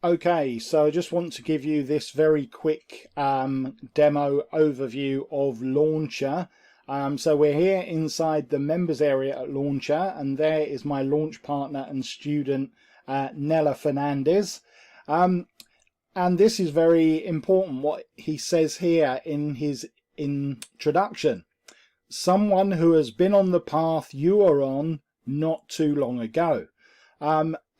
Okay, so I just want to give you this very quick demo overview of Launchrr. So we're here inside the members area at Launchrr, and there is my launch partner and student, Nella Fernandez. And this is very important, what he says here in his introduction. Someone who has been on the path you are on not too long ago.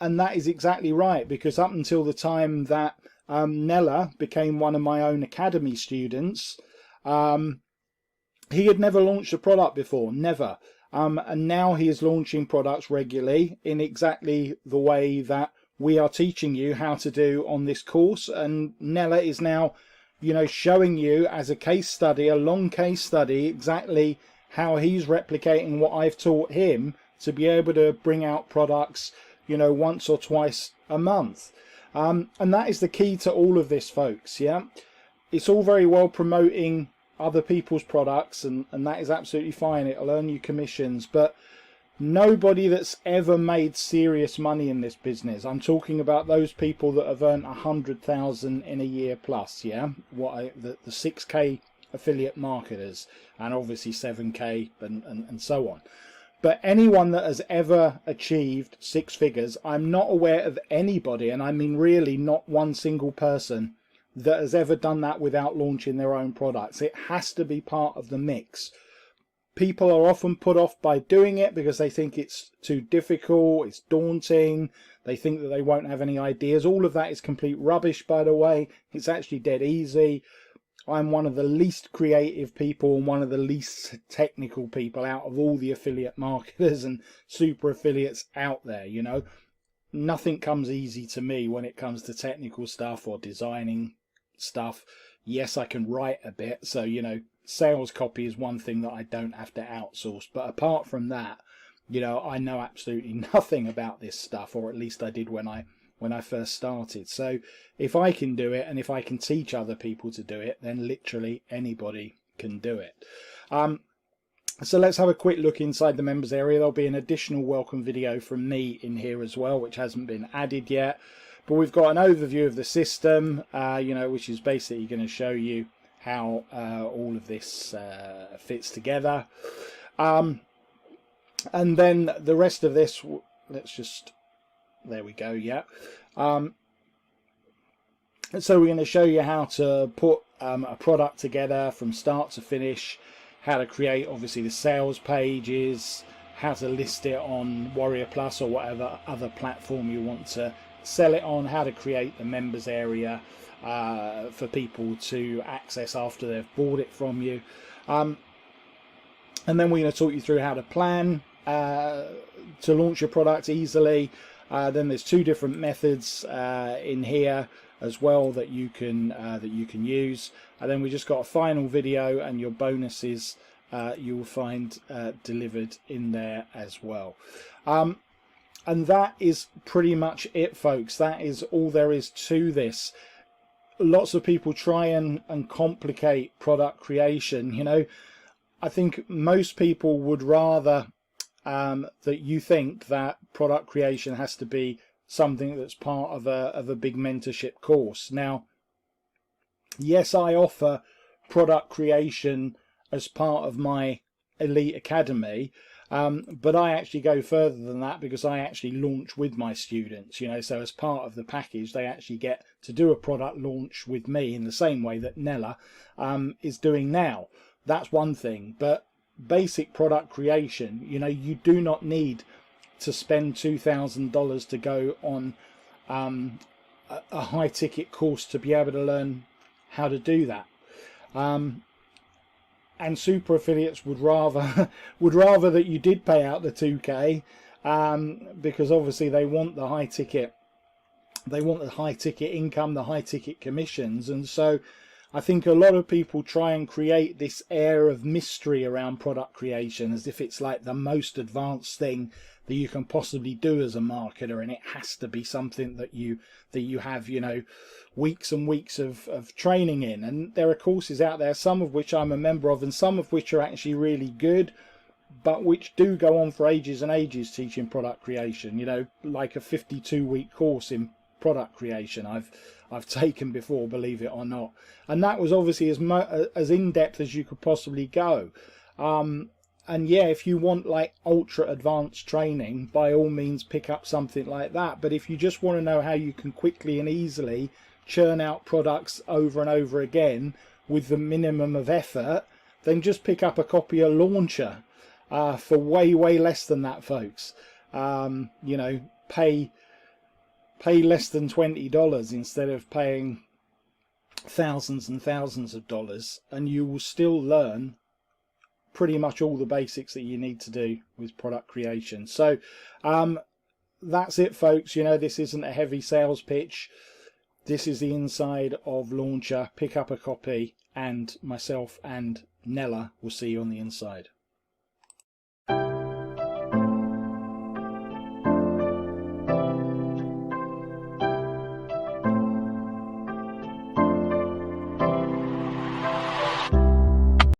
And that is exactly right, because up until the time that Nella became one of my own academy students, he had never launched a product before, never. And now he is launching products regularly in exactly the way that we are teaching you how to do on this course. And Nella is now, showing you as a case study, a long case study, exactly how he's replicating what I've taught him to be able to bring out products, once or twice a month. And that is the key to all of this, folks. Yeah, it's all very well promoting other people's products, and that is absolutely fine. It'll earn you commissions, but nobody that's ever made serious money in this business, I'm talking about those people that have earned 100,000 in a year plus, yeah, the 6k affiliate marketers, and obviously 7k and so on. But anyone that has ever achieved six figures, I'm not aware of anybody, and I mean really not one single person, that has ever done that without launching their own products. It has to be part of the mix. People are often put off by doing it because they think it's too difficult, it's daunting, they think that they won't have any ideas. All of that is complete rubbish, by the way. It's actually dead easy. I'm one of the least creative people and one of the least technical people out of all the affiliate marketers and super affiliates out there. Nothing comes easy to me when it comes to technical stuff or designing stuff. Yes, I can write a bit, so sales copy is one thing that I don't have to outsource, but apart from that, I know absolutely nothing about this stuff, or at least I did when I first started. So if I can do it, and if I can teach other people to do it, then literally anybody can do it. So let's have a quick look inside the members area. There'll be an additional welcome video from me in here as well, which hasn't been added yet, but we've got an overview of the system, which is basically going to show you how all of this fits together. And then the rest of this, there we go, yeah. So we're going to show you how to put a product together from start to finish, how to create obviously the sales pages, how to list it on Warrior Plus or whatever other platform you want to sell it on, how to create the members area for people to access after they've bought it from you. And then we're going to talk you through how to plan to launch your product easily. Then there's two different methods in here as well that you can use, and then we just got a final video, and your bonuses you will find delivered in there as well. And that is pretty much it, folks. That is all there is to this. Lots of people try and complicate product creation. I think most people would rather that you think that product creation has to be something that's part of a big mentorship course. Now, yes, I offer product creation as part of my Elite Academy, but I actually go further than that, because I actually launch with my students, so as part of the package they actually get to do a product launch with me in the same way that Nella is doing now. That's one thing. But basic product creation, you do not need to spend $2,000 to go on a high ticket course to be able to learn how to do that. And super affiliates would rather that you did pay out the 2k, because obviously they want the high ticket income, the high ticket commissions. And so I think a lot of people try and create this air of mystery around product creation as if it's like the most advanced thing that you can possibly do as a marketer, and it has to be something that you have weeks and weeks of training in. And there are courses out there, some of which I'm a member of and some of which are actually really good, but which do go on for ages and ages teaching product creation, like a 52-week course in product creation I've taken before, believe it or not, and that was obviously as in depth as you could possibly go. And yeah, if you want like ultra advanced training, by all means pick up something like that. But if you just want to know how you can quickly and easily churn out products over and over again with the minimum of effort, then just pick up a copy of Launchrr for way less than that, folks. You know, pay less than $20 instead of paying thousands and thousands of dollars, and you will still learn pretty much all the basics that you need to do with product creation. So that's it, folks. You know, this isn't a heavy sales pitch. This is the inside of Launchrr. Pick up a copy, and myself and Nella will see you on the inside.